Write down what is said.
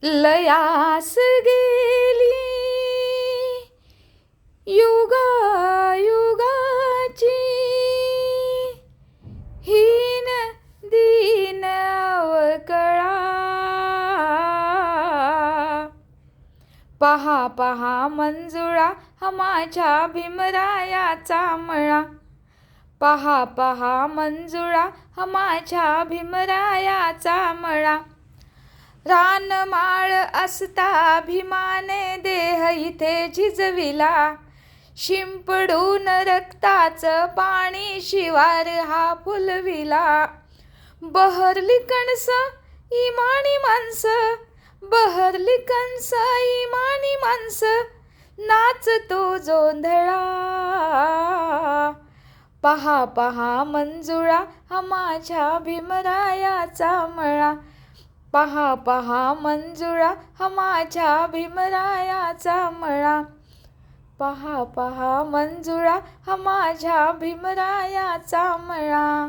लयास गेली युगा युगाची, हीन दीन अवकळा. पहा पहा मंजुळा हा माझ्या भीमरायाचा मळा. पहा पहा मंजुळा हा माझ्या भीमरायाचा मळा. रानमाळ असता भीमाने देह इथे झिजविला. शिंपडून रक्ताचं पाणी शिवार हा फुलविला. बहरली कणस इमानी माणसं, बहरली कंस इमानी माणसं, नाचतो जोंधळा. पहा पहा मंजुळा हा माझ्या भीमरायाचा मळा. पहा पहा मंजुळा हा माझ्या भीमरायाचा मळा. पहा पहा मंजुळा हा माझ्या भीमरायाचा मळा.